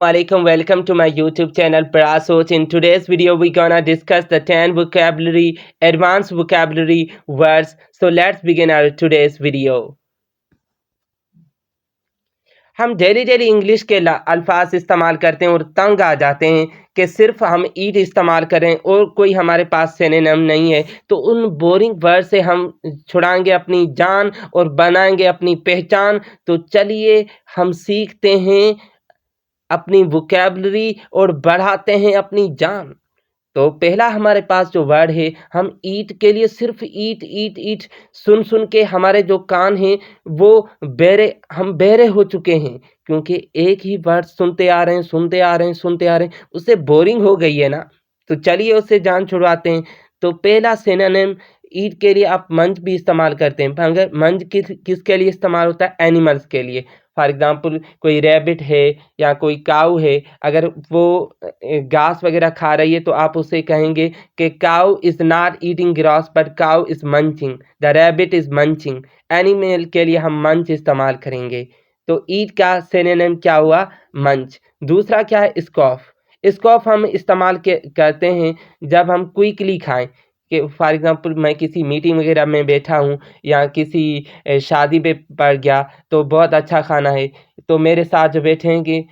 Alaikum, welcome to my YouTube channel Prasoch. In today's video, we're gonna discuss the 10 vocabulary, advanced vocabulary words. So let's begin our today's video. हम daily English के अल्फाज इस्तेमाल करते हैं और तंग आ जाते हैं कि सिर्फ हम ईट इस्तेमाल करें और कोई हमारे पास सिनोनिम नहीं है। तो उन बोरिंग वर्ड से हम छुड़ाएंगे अपनी जान और बनाएंगे अपनी पहचान। तो चलिए हम सीखते हैं अपनी वोकैबुलरी और बढ़ाते हैं अपनी जान। तो पहला हमारे पास जो वर्ड है, हम ईट के लिए सिर्फ ईट ईट ईट सुन के हमारे जो कान हैं वो हम बहरे हो चुके हैं, क्योंकि एक ही वर्ड सुनते आ रहे हैं, उससे बोरिंग हो गई है ना। तो चलिए उससे जान छुड़वाते हैं। तो पहला सिनोनिम ईट के लिए आप मंच भी इस्तेमाल करते हैं, मगर मंच किसके लिए इस्तेमाल होता है? एनिमल्स के लिए। फॉर एग्जांपल कोई रैबिट है या कोई काऊ है, अगर वो घास वगैरह खा रही है तो आप उसे कहेंगे कि cow is not eating grass but cow is munching, the rabbit is munching. Animal के लिए हम मंच इस्तेमाल करेंगे। तो ईट का सिनोनिम क्या हुआ? मंच। दूसरा क्या है? स्कॉफ। स्कॉफ हम इस्तेमाल करते हैं जब हम क्विकली खाएं, कि फॉर एग्जांपल मैं किसी मीटिंग वगैरह में बैठा हूँ या किसी शादी पे पड़ गया तो बहुत अच्छा खाना है, तो मेरे साथ जो बैठे हैं कि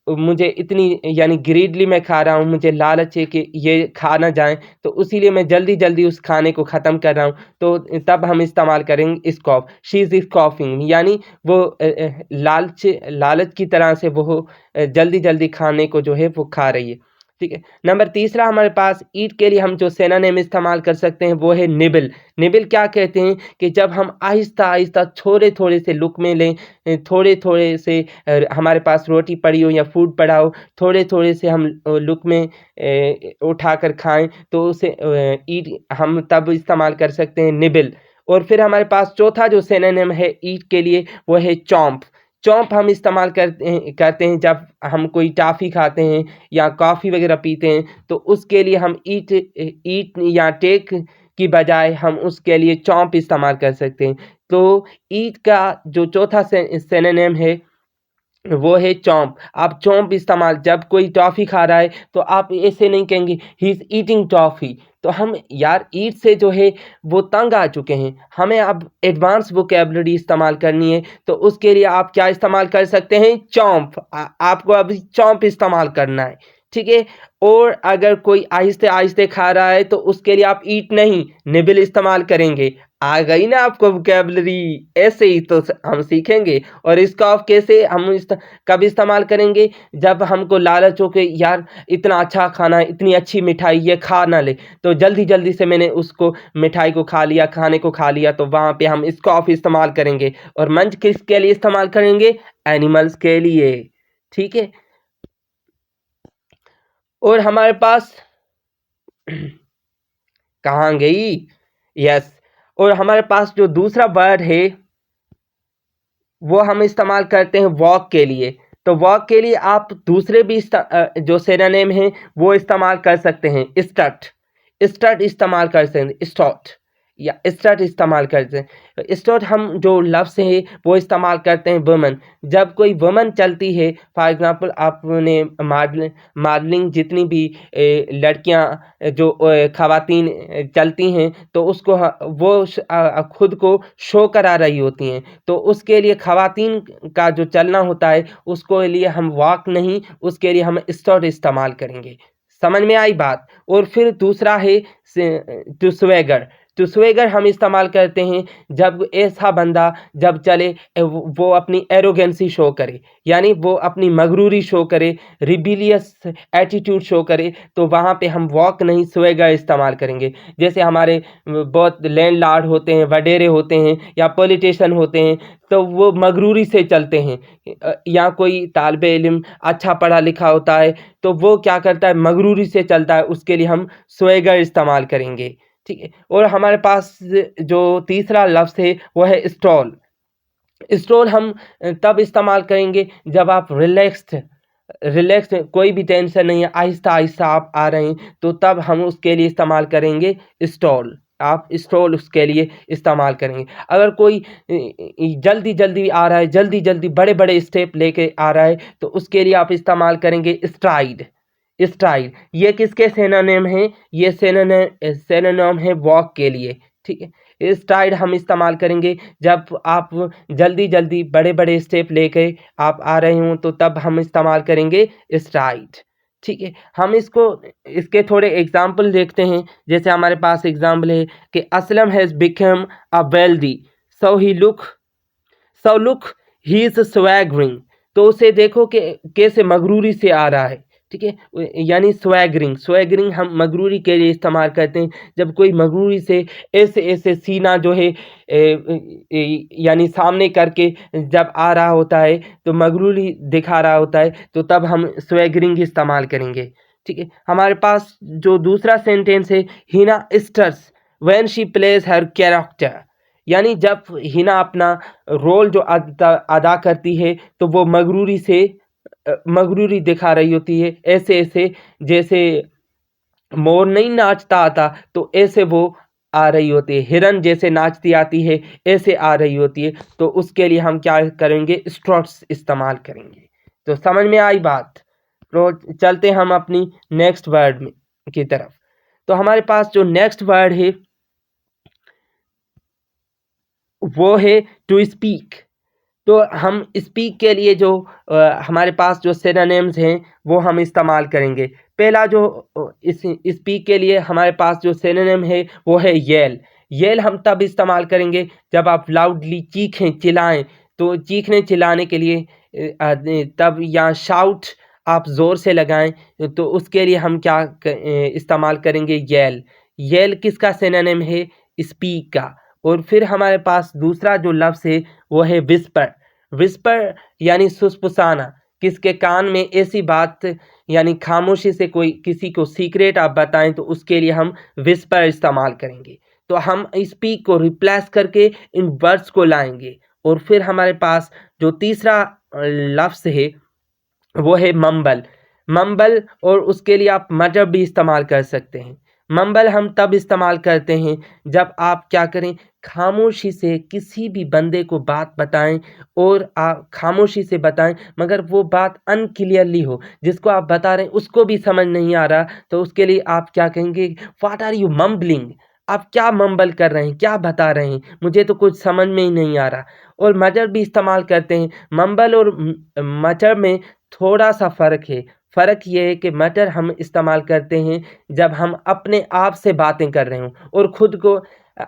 मुझे इतनी यानी ग्रीडली मैं खा रहा हूँ, मुझे लालच है कि ये खा ना जाए, तो इसीलिए मैं जल्दी जल्दी उस खाने को ख़त्म कर रहा हूँ। तो तब हम इस्तेमाल करेंगे स्कॉफ। शी इज़ स्कॉफिंग, यानी वो लालच की तरह से वो जल्दी जल्दी खाने को जो है वो खा रही है। ठीक है। नंबर तीसरा हमारे पास ईट के लिए हम जो सिनोनिम इस्तेमाल कर सकते हैं वो है निबल। निबल क्या कहते हैं कि जब हम आहिस्ता आहिस्ता थोड़े थोड़े से लुक़मे लें, थोड़े थोड़े से हमारे पास रोटी पड़ी हो या फूड पड़ा हो, थोड़े थोड़े से हम लुक़मे उठाकर खाएं, तो उसे ईट हम तब इस्तेमाल कर सकते हैं, निबल। और फिर हमारे पास चौथा जो सिनोनिम है ईट के लिए वो है चॉम्प। चॉम्प हम इस्तेमाल करते हैं जब हम कोई टॉफ़ी खाते हैं या कॉफ़ी वगैरह पीते हैं, तो उसके लिए हम ईट या टेक की बजाय हम उसके लिए चॉम्प इस्तेमाल कर सकते हैं। तो ईट का जो चौथा सिनोनिम है वो है चॉम्प। आप चॉम्प इस्तेमाल, जब कोई टॉफ़ी खा रहा है तो आप ऐसे नहीं कहेंगे ही इज़ ईटिंग टॉफ़ी। तो हम यार ईट से जो है वो तंग आ चुके हैं, हमें अब एडवांस वोकैबुलरी इस्तेमाल करनी है। तो उसके लिए आप क्या इस्तेमाल कर सकते हैं? चॉम्प। आपको अभी चॉम्प इस्तेमाल करना है, ठीक है। और अगर कोई आहिस्ते आहिस्ते खा रहा है तो उसके लिए आप ईट नहीं निबल इस्तेमाल करेंगे। आ गई ना आपको वोकैबुलरी? ऐसे ही तो हम सीखेंगे। और इसका ऑफ कैसे हम कब इस्तेमाल करेंगे? जब हमको लालच हो के यार इतना अच्छा खाना है, इतनी अच्छी मिठाई, ये खा ना ले, तो जल्दी जल्दी से मैंने उसको मिठाई को खा लिया, खाने को खा लिया, तो वहाँ पे हम इसका ऑफ इस्तेमाल करेंगे। और मंच किसके लिए इस्तेमाल करेंगे? एनिमल्स के लिए, ठीक है। और हमारे पास कहाँ गई? यस। और हमारे पास जो दूसरा वर्ड है वो हम इस्तेमाल करते हैं वॉक के लिए। तो वॉक के लिए आप दूसरे भी जो सिनोनिम हैं वो इस्तेमाल कर सकते हैं। स्टट, स्टट इस्तेमाल कर सकते हैं, स्टॉट या स्टट इस्तेमाल करते हैं। स्टॉट हम जो लफ्ज़ है वो इस्तेमाल करते हैं वुमन। जब कोई वुमन चलती है, फॉर एग्जांपल आपने मॉडलिंग जितनी भी लड़कियां जो ख़वातीन चलती हैं, तो उसको वो खुद को शो करा रही होती हैं, तो उसके लिए ख़वातीन का जो चलना होता है उसको लिए हम वॉक नहीं, उसके लिए हम स्टॉट इस्तेमाल करेंगे। समझ में आई बात? और फिर दूसरा है टू स्वेगर। टू स्वेगर हम इस्तेमाल करते हैं जब ऐसा बंदा जब चले वो अपनी एरोगेंसी शो करे, यानी वो अपनी मगरूरी शो करे, रिबेलियस एटीट्यूड शो करे, तो वहाँ पे हम वॉक नहीं स्वेगर इस्तेमाल करेंगे। जैसे हमारे बहुत लैंडलॉर्ड होते हैं, वडेरे होते हैं या पॉलिटिशियन होते हैं, तो वो मगरूरी से चलते हैं। या कोई तालिबे इल्म अच्छा पढ़ा लिखा होता है तो वो क्या करता है? मगरूरी से चलता है, उसके लिए हम स्वेगर इस्तेमाल करेंगे, ठीक है। और हमारे पास जो तीसरा लफ्ज़ है वो है स्टॉल। स्टॉल हम तब इस्तेमाल करेंगे जब आप रिलैक्स्ड कोई भी टेंशन नहीं है, आहिस्ता आहिस्ता आप आ रहे हैं, तो तब हम उसके लिए इस्तेमाल करेंगे स्टॉल। आप स्टोल उसके लिए इस्तेमाल करेंगे। अगर कोई जल्दी-जल्दी आ रहा है, जल्दी-जल्दी बड़े-बड़े स्टेप लेके आ रहा है, तो उसके लिए आप इस्तेमाल करेंगे स्ट्राइड। स्ट्राइड ये किसके सिनोनिम हैं? ये सिनोनिम है वॉक के लिए, ठीक है? स्ट्राइड हम इस्तेमाल करेंगे जब आप जल्दी-जल्दी बड़े-बड़े स्टेप लेके आप आ रहे हों, तो तब हम इस्तेमाल करेंगे स्ट्राइड, ठीक है? हम इसके थोड़े एग्ज़ाम्पल देखते हैं। जैसे हमारे पास एग्ज़ाम्पल है कि Aslam has become a wealthy, so look he is swaggering. तो उसे देखो कि कैसे मगरूरी से आ रहा है, ठीक है? यानी स्वैगरिंग हम मगरूरी के लिए इस्तेमाल करते हैं। जब कोई मगरूरी से ऐसे सीना जो है यानी सामने करके जब आ रहा होता है, तो मगरूरी दिखा रहा होता है, तो तब हम स्वैगरिंग इस्तेमाल करेंगे, ठीक है? हमारे पास जो दूसरा सेंटेंस है, Hina stirs when she plays her character. यानी जब हिना अपना रोल जो अदा करती है, तो वो मगरूरी दिखा रही होती है, ऐसे जैसे मोर नहीं नाचता आता, तो ऐसे वो आ रही होती है। हिरन जैसे नाचती आती है, ऐसे आ रही होती है। तो उसके लिए हम क्या करेंगे? स्ट्रोट्स इस्तेमाल करेंगे। तो समझ में आई बात? तो चलते हम अपनी नेक्स्ट वर्ड में की तरफ। तो हमारे पास जो नेक्स्ट वर्ड है, वो है टू स्पीक। तो हम स्पीक के लिए जो हमारे पास जो सिनोनिम्स हैं, वो हम इस्तेमाल करेंगे। पहला जो इस स्पीक के लिए हमारे पास जो सिनोनिम है, वो है येल। येल हम तब इस्तेमाल करेंगे जब आप लाउडली चीखें, चिल्लाएं। तो चीखने चिल्लाने के लिए तब या शाउट आप ज़ोर से लगाएं, तो उसके लिए हम क्या इस्तेमाल करेंगे? येल। येल किसका सिनोनिम है? स्पीक का। और फिर हमारे पास दूसरा जो लफ्ज़ है, वो है विस्पर। विस्पर यानी सुसुसाना। किसके कान में ऐसी बात, यानी खामोशी से कोई किसी को सीक्रेट आप बताएं, तो उसके लिए हम विस्पर इस्तेमाल करेंगे। तो हम स्पीक को रिप्लेस करके इन वर्ड्स को लाएंगे। और फिर हमारे पास जो तीसरा लफ्ज़ है, वो है मम्बल। मम्बल और उसके लिए आप मटर भी इस्तेमाल कर सकते हैं। मम्बल हम तब इस्तेमाल करते हैं जब आप क्या करें? खामोशी से किसी भी बंदे को बात बताएं, और आप खामोशी से बताएं, मगर वो बात अनक्लियरली हो, जिसको आप बता रहे हैं उसको भी समझ नहीं आ रहा, तो उसके लिए आप क्या कहेंगे? What are you mumbling? आप क्या मम्बल कर रहे हैं? क्या बता रहे हैं? मुझे तो कुछ समझ में ही नहीं आ रहा। और मटर भी इस्तेमाल करते हैं। मम्बल और मटर में थोड़ा-सा फ़र्क है। फ़र्क ये है कि मटर हम इस्तेमाल करते हैं जब हम अपने आप से बातें कर रहे हों, और खुद को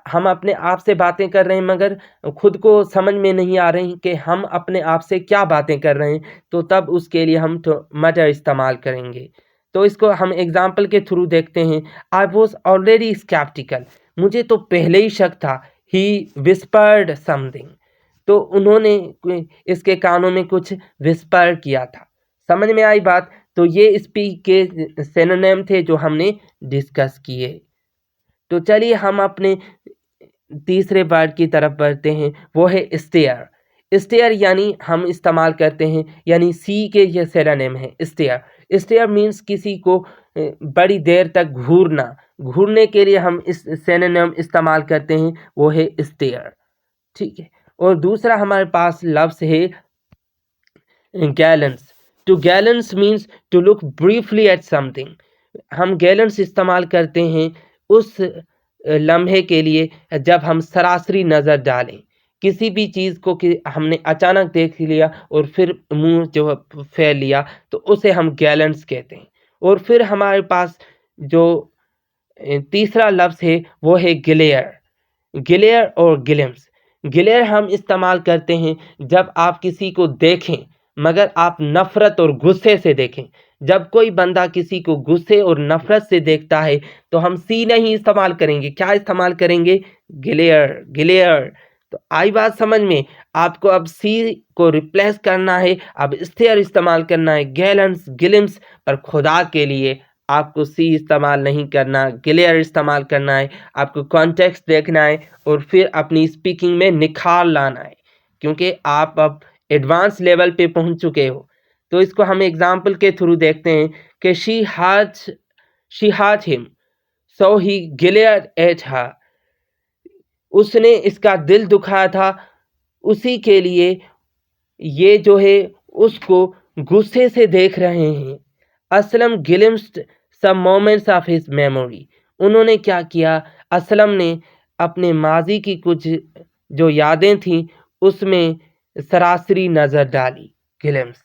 हम अपने आप से बातें कर रहे हैं, मगर खुद को समझ में नहीं आ रही कि हम अपने आप से क्या बातें कर रहे हैं, तो तब उसके लिए हम तो मटर इस्तेमाल करेंगे। तो इसको हम एग्ज़ाम्पल के थ्रू देखते हैं। I was already sceptical. मुझे तो पहले ही शक था। He whispered something. तो उन्होंने इसके कानों में कुछ विस्पर किया था। समझ में आई बात? तो ये स्पीक के सिनोनिम थे जो हमने डिस्कस किए। तो चलिए हम अपने तीसरे वर्ड की तरफ बढ़ते हैं, वो है स्टेयर। स्टेयर यानी हम इस्तेमाल करते हैं, यानी सी के ये सिनोनिम है स्टेयर। स्टेयर मीन्स किसी को बड़ी देर तक घूरना। घूरने के लिए हम इस सिनोनिम इस्तेमाल करते हैं, वो है स्टेयर, ठीक है? और दूसरा हमारे पास लफ्ज़ है glance. To glance means to look briefly at something. हम गैलेंस इस्तेमाल करते हैं उस लम्हे के लिए जब हम सरासरी नज़र डालें किसी भी चीज़ को, कि हमने अचानक देख लिया और फिर मुंह जो है फेर लिया, तो उसे हम गैलेंस कहते हैं। और फिर हमारे पास जो तीसरा लफ्ज़ है, वो है ग्लेयर। ग्लेयर और ग्लिम्स। ग्लेयर हम इस्तेमाल करते हैं जब आप किसी को देखें, मगर आप नफ़रत और गुस्से से देखें। जब कोई बंदा किसी को गुस्से और नफ़रत से देखता है, तो हम सी नहीं इस्तेमाल करेंगे। क्या इस्तेमाल करेंगे? Glare, glare. तो आई बात समझ में? आपको अब सी को रिप्लेस करना है, अब स्टेयर इस्तेमाल करना है, गैलेंस, ग्लिम्स। पर खुदा के लिए आपको सी इस्तेमाल नहीं करना, ग्लेयर इस्तेमाल करना है। आपको कॉन्टेक्स्ट देखना है और फिर अपनी स्पीकिंग में निखार लाना है, क्योंकि आप अब एडवांस लेवल पे पहुंच चुके हो। तो इसको हम एग्जाम्पल के थ्रू देखते हैं कि she hurt him, so he glared at her. उसने इसका दिल दुखाया था, उसी के लिए ये जो है उसको गुस्से से देख रहे हैं। Aslam glimpsed some moments of his memory। उन्होंने क्या किया, असलम ने अपने माजी की कुछ जो यादें थीं उसमें सरासरी नज़र डाली। glimpse,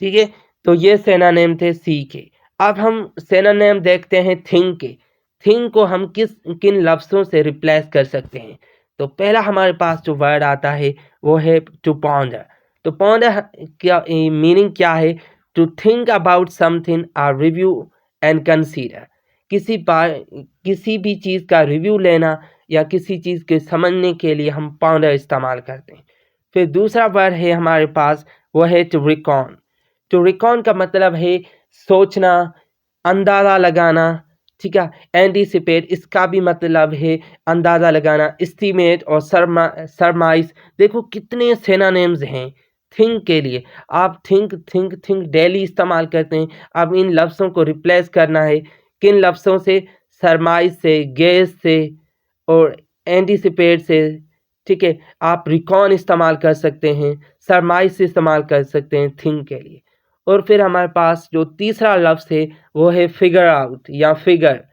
ठीक है। तो ये सिनोनिम थे सी के। अब हम सिनोनिम देखते हैं थिंक के। थिंक को हम किन लफ्ज़ों से रिप्लेस कर सकते हैं। तो पहला हमारे पास जो वर्ड आता है वो है टू पॉन्डर। तो पॉन्डर क्या मीनिंग क्या है, टू थिंक अबाउट समथिंग और रिव्यू एंड कंसीडर। किसी भी चीज़ का रिव्यू लेना या किसी चीज़ के समझने के लिए हम पॉन्डर इस्तेमाल करते हैं। फिर दूसरा वर्ड है हमारे पास, वो है टू रिकॉन। टू रिकॉन का मतलब है सोचना, अंदाज़ा लगाना, ठीक है। एंटीसिपेट, इसका भी मतलब है अंदाज़ा लगाना। एस्टीमेट और सरमाइज। देखो कितने सिनोनिम्स हैं थिंक के लिए। आप थिंक थिंक थिंक डेली इस्तेमाल करते हैं। अब इन लफ्ज़ों को रिप्लेस करना है किन लफ्ज़ों से, सरमाइज से, गेस से और एंटीसिपेट से, ठीक है। आप रिकॉन इस्तेमाल कर सकते हैं, सरमाइज से इस्तेमाल कर सकते हैं थिंक के लिए। और फिर हमारे पास जो तीसरा लफ्ज़ है वो है फिगर आउट या फिगर।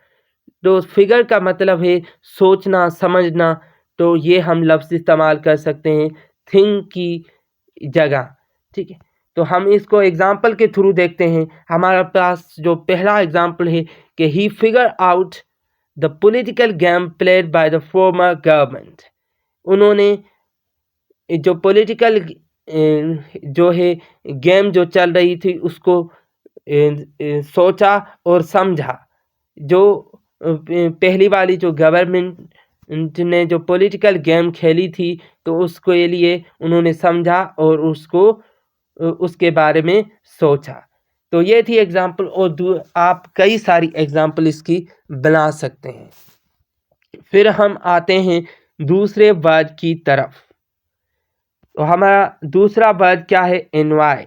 तो फिगर का मतलब है सोचना, समझना। तो ये हम लफ्ज़ इस्तेमाल कर सकते हैं थिंक की जगह, ठीक है। तो हम इसको एग्जाम्पल के थ्रू देखते हैं। हमारे पास जो पहला एग्जाम्पल है कि he figure out the political game played by the former government. उन्होंने जो पॉलिटिकल जो है गेम जो चल रही थी उसको सोचा और समझा। जो पहली वाली जो गवर्नमेंट ने जो पॉलिटिकल गेम खेली थी तो उसके लिए उन्होंने समझा और उसको उसके बारे में सोचा। तो ये थी एग्जाम्पल और आप कई सारी एग्जाम्पल इसकी बना सकते हैं। फिर हम आते हैं दूसरे वर्ड की तरफ। तो हमारा दूसरा वर्ड क्या है, एनवाई।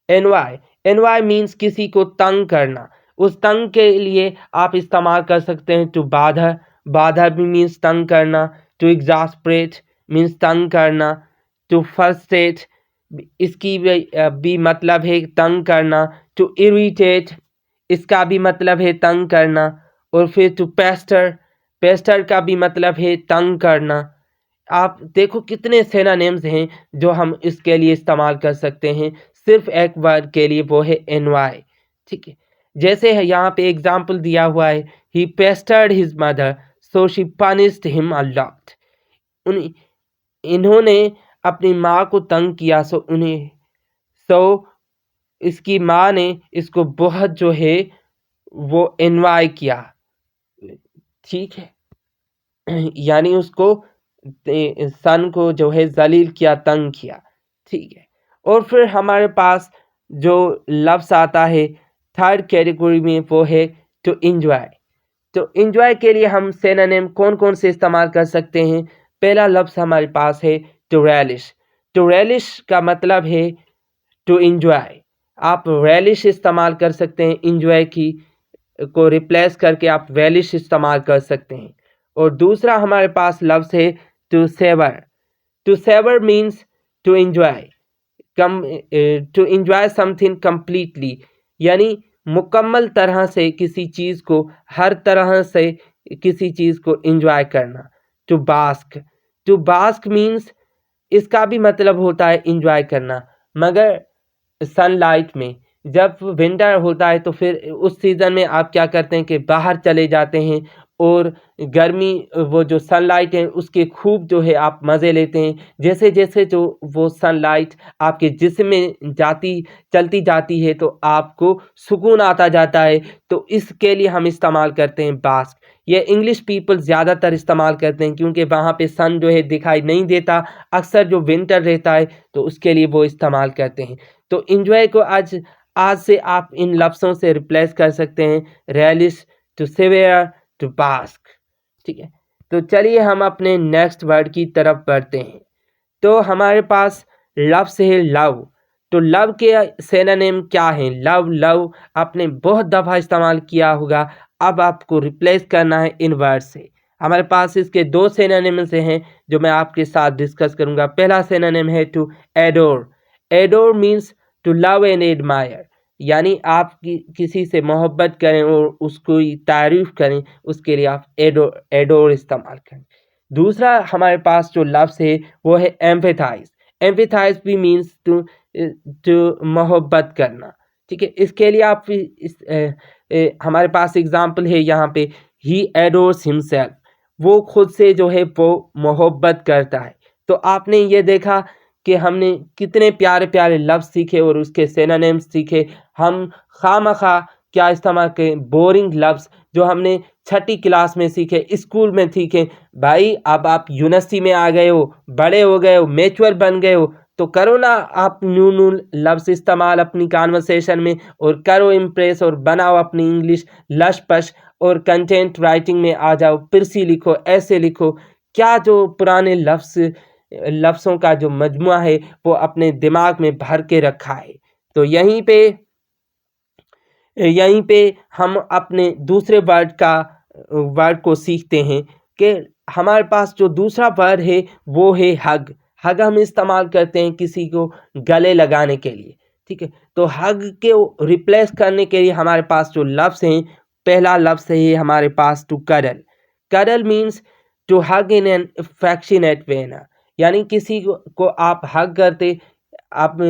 एनवाई एनवाई मीन्स किसी को तंग करना। उस तंग के लिए आप इस्तेमाल कर सकते हैं टू बाधा। बाधा भी मीन्स तंग करना। टू एग्जास्परेट मीन्स तंग करना। टू फ्रस्ट्रेट इसकी भी मतलब है तंग करना। टू इरिटेट इसका भी मतलब है तंग करना। और फिर टू पेस्टर, पेस्टर का भी मतलब है तंग करना। आप देखो कितने सिनोनिम्स हैं जो हम इसके लिए इस्तेमाल कर सकते हैं सिर्फ एक वर्ड के लिए, वो है एनवाई, ठीक है। जैसे है यहाँ पे एग्जाम्पल दिया हुआ है, he pestered his mother so she punished him a lot. इन्होंने अपनी माँ को तंग किया सो इसकी माँ ने इसको बहुत जो है वो एनवाई किया, ठीक है। यानी उसको सन को जो है जलील किया, तंग किया, ठीक है। और फिर हमारे पास जो लफ्ज़ आता है थर्ड कैटेगरी में वो है टू एंजॉय। तो एंजॉय के लिए हम सिनोनिम कौन कौन से इस्तेमाल कर सकते हैं। पहला लफ्ज़ हमारे पास है टू रेलिश। टू रेलिश का मतलब है टू एंजॉय। आप रेलिश इस्तेमाल कर सकते हैं, एंजॉय की को रिप्लेस करके आप रेलिश इस्तेमाल कर सकते हैं। और दूसरा हमारे पास लफ्ज़ है to savour. To savour means to enjoy to enjoy something completely, यानी मुकम्मल तरह से किसी चीज़ को, हर तरह से किसी चीज़ को एंजॉय करना। टू बास्क मीन्स इसका भी मतलब होता है एंजॉय करना, मगर सनलाइट में। जब विंटर होता है तो फिर उस सीज़न में आप क्या करते हैं कि बाहर चले जाते हैं और गर्मी वो जो सनलाइट है उसके खूब जो है आप मज़े लेते हैं। जैसे जैसे जो वो सनलाइट आपके जिस्म में चलती जाती है तो आपको सुकून आता जाता है। तो इसके लिए हम इस्तेमाल करते हैं बास्क। ये इंग्लिश पीपल ज़्यादातर इस्तेमाल करते हैं क्योंकि वहाँ पे सन जो है दिखाई नहीं देता, अक्सर जो विंटर रहता है तो उसके लिए वो इस्तेमाल करते हैं। तो एंजॉय को आज से आप इन लफ्ज़ों से रिप्लेस कर सकते हैं, relish, to severe, to bask, ठीक है। तो चलिए हम अपने नेक्स्ट वर्ड की तरफ बढ़ते हैं। तो हमारे पास लफ्ज़ है लव। तो लव के सिनोनिम क्या है, लव आपने बहुत दफ़ा इस्तेमाल किया होगा। अब आपको रिप्लेस करना है इन वर्ड से। हमारे पास इसके 2 सिनोनिम्स हैं जो मैं आपके साथ डिस्कस करूंगा। पहला सिनोनिम है to adore. Adore means to love and admire, यानी आप किसी से मोहब्बत करें और उसको तारीफ करें, उसके लिए आप एडोर इस्तेमाल करें। दूसरा हमारे पास जो लफ्ज़ है वो है एम्पैथाइज। एम्पैथाइज भी मीन्स टू मोहब्बत करना, ठीक है। इसके लिए आप हमारे पास एग्जाम्पल है यहाँ पे, ही एडोर्स हिमसेल्फ, वो खुद से जो है वो मोहब्बत करता है। तो आपने ये देखा कि हमने कितने प्यारे प्यारे लफ्ज़ सीखे और उसके सिनोनिम्स सीखे। हम खामखा क्या इस्तेमाल करें, बोरिंग लफ्ज़ जो हमने छठी क्लास में सीखे, स्कूल में सीखे। भाई अब आप यूनिवर्सिटी में आ गए हो, बड़े हो गए हो, मैच्योर बन गए हो, तो करो ना आप न्यू न्यू लफ्ज़ इस्तेमाल अपनी कॉन्वर्सेशन में, और करो इम्प्रेस और बनाओ अपनी इंग्लिश लश पश, और कंटेंट राइटिंग में आ जाओ, फिर से लिखो, ऐसे लिखो। क्या जो पुराने लफ्ज़ों का जो मजमुआ है वो अपने दिमाग में भर के रखा है। तो यहीं पे हम अपने दूसरे वर्ड को सीखते हैं कि हमारे पास जो दूसरा वर्ड है वो है हग। हग हम इस्तेमाल करते हैं किसी को गले लगाने के लिए, ठीक है। तो हग के रिप्लेस करने के लिए हमारे पास जो लफ्ज़ हैं, पहला लफ्ज़ है हमारे पास to cuddle. Cuddle means to hug in an affectionate way ना, यानी किसी को आप हग करते, आप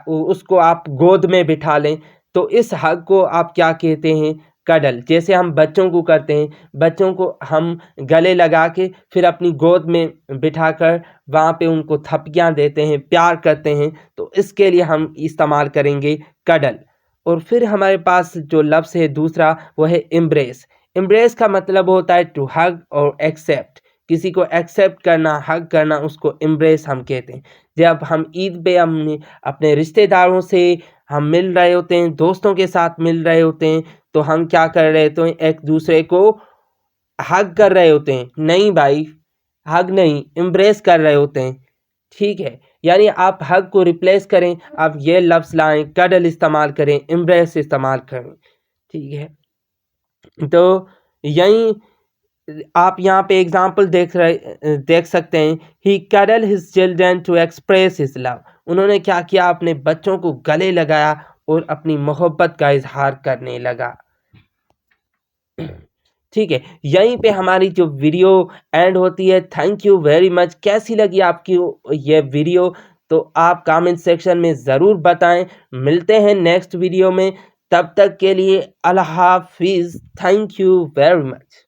उसको आप गोद में बिठा लें, तो इस हग को आप क्या कहते हैं, कडल। जैसे हम बच्चों को करते हैं, बच्चों को हम गले लगा के फिर अपनी गोद में बिठाकर वहाँ पे उनको थपकियाँ देते हैं, प्यार करते हैं, तो इसके लिए हम इस्तेमाल करेंगे कडल। और फिर हमारे पास जो लफ्ज़ है दूसरा वो है एम्ब्रेस। एम्ब्रेस का मतलब होता है टू हग और एक्सेप्ट, किसी को एक्सेप्ट करना, हग करना, उसको एम्ब्रेस हम कहते हैं। जब हम ईद पे अपने रिश्तेदारों से हम मिल रहे होते हैं, दोस्तों के साथ मिल रहे होते हैं, तो हम क्या कर रहे होते हैं, एक दूसरे को हग कर रहे होते हैं। नहीं भाई, हग नहीं, एम्ब्रेस कर रहे होते हैं, ठीक है। यानी आप हग को रिप्लेस करें, आप ये लफ्ज़ लाएं, कडल इस्तेमाल करें, एम्ब्रेस इस्तेमाल करें, ठीक है। तो यहीं आप यहाँ पे एग्जाम्पल देख सकते हैं, he cuddle his children to express his love. उन्होंने क्या किया, अपने बच्चों को गले लगाया और अपनी मोहब्बत का इजहार करने लगा, ठीक है। यहीं पे हमारी जो वीडियो एंड होती है। Thank you very much. कैसी लगी आपकी ये वीडियो, तो आप कमेंट सेक्शन में ज़रूर बताएं। मिलते हैं नेक्स्ट वीडियो में, तब तक के लिए अल्लाह हाफिज़। Thank you very much.